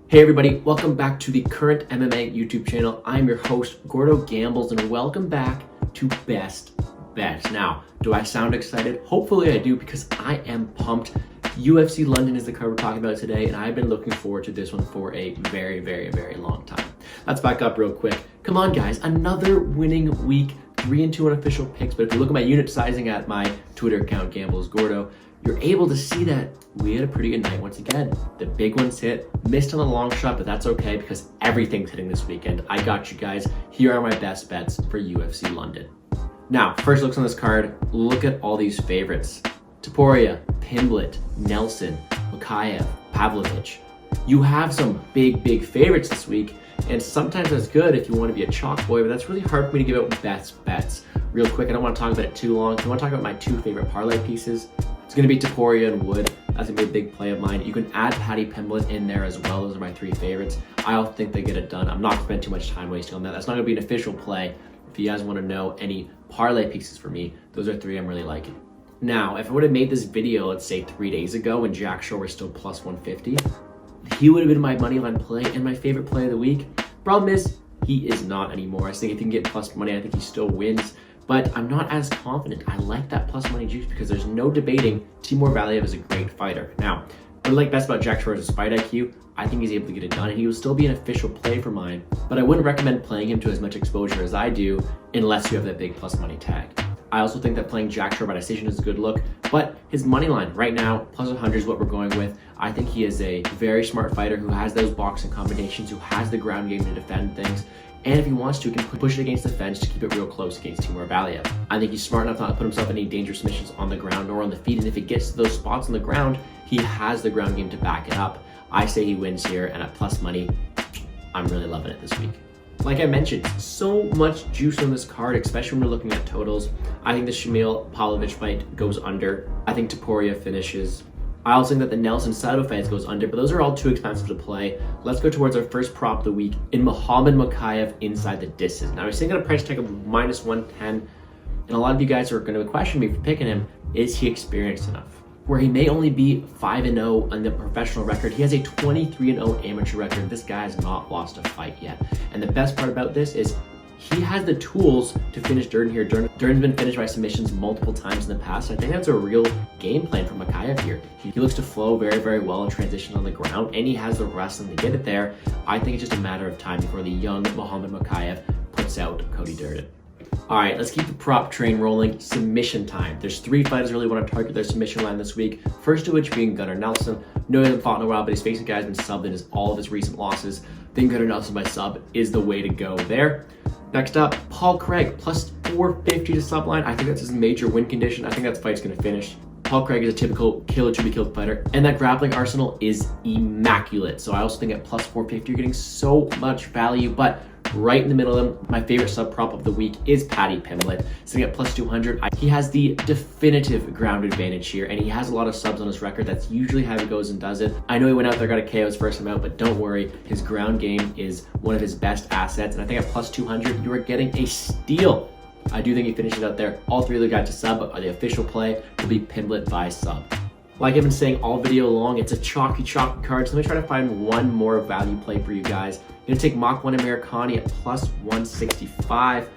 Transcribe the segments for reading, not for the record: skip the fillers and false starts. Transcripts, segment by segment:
Hey everybody, welcome back to the Current MMA YouTube channel. I'm your host, Gordo Gambles, and welcome back to Best Bets. Now, do I sound excited? Hopefully I do, because I am pumped. UFC London is the card we're talking about today, and I've been looking forward to this one for a very long time. Let's back up real quick. Come on guys, another winning week, 3-2 on official picks, but if you look at my unit sizing at my Twitter account, Gambles Gordo, you're able to see that we had a pretty good night once again. The big ones hit, missed on the long shot, but that's okay because everything's hitting this weekend. I got you guys. Here are my best bets for UFC London. Now, first looks on this card, look at all these favorites. Topuria, Pimblett, Nelson, Makayev, Pavlovich. You have some big favorites this week, and sometimes that's good if you want to be a chalk boy, but that's really hard for me to give out best bets. Real quick, I don't want to talk about it too long. I want to talk about my two favorite parlay pieces. It's going to be Topuria and Wood. That's going to be a big play of mine. You can add Paddy Pimblett in there as well. Those are my three favorites. I don't think they get it done. I'm not going to spend too much time wasting on that. That's not going to be an official play. If you guys want to know any parlay pieces for me, those are three I'm really liking. Now, if I would have made this video, let's say 3 days ago when Jack Shore was still plus 150, he would have been my moneyline play and my favorite play of the week. Problem is, he is not anymore. I think if he can get plus money, I think he still wins. But I'm not as confident. I like that plus money juice because there's no debating Timur Valiev is a great fighter. Now, what I like best about Jack Shore is his fight IQ. I think he's able to get it done, and he will still be an official play for mine. But I wouldn't recommend playing him to as much exposure as I do unless you have that big plus money tag. I also think that playing Jack Shore by decision is a good look, but his money line right now, plus 100 is what we're going with. I think he is a very smart fighter who has those boxing combinations, who has the ground game to defend things. And if he wants to, he can push it against the fence to keep it real close against Timur Valiev. I think he's smart enough not to put himself in any dangerous missions on the ground or on the feet. And if he gets to those spots on the ground, he has the ground game to back it up. I say he wins here, and at plus money, I'm really loving it this week. Like I mentioned, so much juice on this card, especially when we're looking at totals. I think the Shamil Pavlovich fight goes under. I think Topuria finishes. I also think that the Nelson Sato fight goes under, but those are all too expensive to play. Let's go towards our first prop of the week in Muhammad Makayev inside the distance. Now, I was thinking a price tag of minus 110, and a lot of you guys are going to question me for picking him. Is he experienced enough? Where he may only be 5-0 on the professional record, he has a 23-0 amateur record. This guy has not lost a fight yet. And the best part about this is he has the tools to finish Durden here. Durden's been finished by submissions multiple times in the past. I think that's a real game plan for Makayev here. He looks to flow very well in transition on the ground, and he has the wrestling to get it there. I think it's just a matter of time before the young Muhammad Makayev puts out Cody Durden. All right, let's keep the prop train rolling. Submission time. There's 3 fighters really want to target their submission line this week. First of which being Gunnar Nelson. No, he hasn't fought in a while, but he's facing guys been subbed in all of his recent losses. I think Gunnar Nelson by sub is the way to go there. Next up, Paul Craig, plus 450 to subline. I think that's his major win condition. I think that fight's going to finish. Paul Craig is a typical killer to be killed fighter, and that grappling arsenal is immaculate. So I also think at plus 450, you're getting so much value, but right in the middle of them, my favorite sub prop of the week is Paddy Pimblett. Sitting at plus 200, he has the definitive ground advantage here, and he has a lot of subs on his record. That's usually how he goes and does it. I know he went out there, got a KO his first time out, but don't worry, his ground game is one of his best assets, and I think at plus 200, you are getting a steal. I do think he finishes out there. All 3 of the guys to sub, but the official play will be Pimblett by sub. Like I've been saying all video long, it's a chalky card, so let me try to find one more value play for you guys. I'm gonna take Mach 1 Americani at plus 165.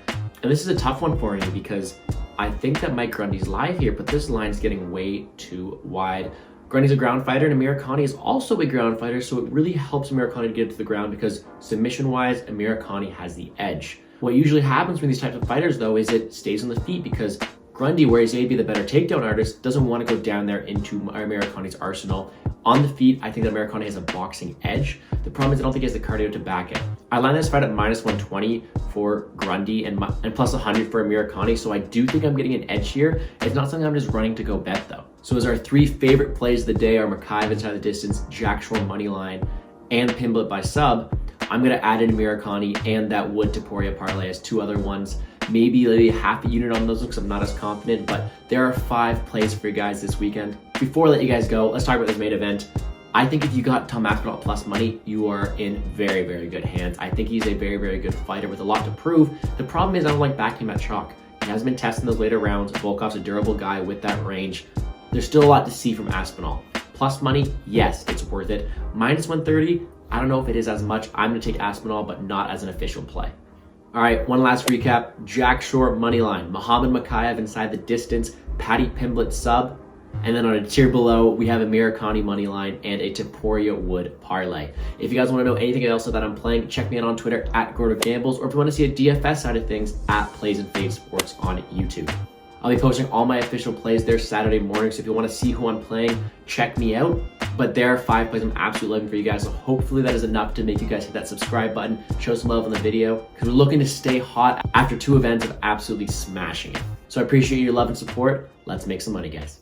And this is a tough one for me because I think that Mike Grundy's live here, but this line is getting way too wide. Grundy's a ground fighter, and Americani is also a ground fighter, so it really helps Americani to get to the ground because submission-wise, Americani has the edge. What usually happens with these types of fighters, though, is it stays on the feet because Grundy, where he's maybe the better takedown artist, doesn't want to go down there into Americani's arsenal. On the feet, I think that Americani has a boxing edge. The problem is I don't think he has the cardio to back it. I line this fight at minus 120 for Grundy and plus 100 for Americani, so I do think I'm getting an edge here. It's not something I'm just running to go bet, though. So as our 3 favorite plays of the day are Makayev inside the distance, Jack Shore money line, and Pimblett by sub, I'm going to add in Americani and that Wood Topuria parlay as 2 other ones. Maybe half a unit on those because I'm not as confident, but there are 5 plays for you guys this weekend. Before I let you guys go, let's talk about this main event. I think if you got Tom Aspinall plus money, you are in very good hands. I think he's a very good fighter with a lot to prove. The problem is I don't like backing him at chalk. He hasn't been testing those later rounds. Volkov's a durable guy with that range. There's still a lot to see from Aspinall. Plus money, yes, it's worth it. Minus 130, I don't know if it is as much. I'm going to take Aspinall, but not as an official play. All right, one last recap. Jack Shore money line, Muhammad Makayev inside the distance, Paddy Pimblett sub, and then on a tier below, we have a Murakami money line and a Taporia Wood parlay. If you guys want to know anything else that I'm playing, check me out on Twitter at Gordo Gambles, or if you want to see a DFS side of things, at Plays and Fade Sports on YouTube. I'll be posting all my official plays there Saturday morning, so if you want to see who I'm playing, check me out. But there are 5 plays I'm absolutely loving for you guys, so hopefully that is enough to make you guys hit that subscribe button, show some love on the video, because we're looking to stay hot after 2 events of absolutely smashing it. So I appreciate your love and support. Let's make some money, guys.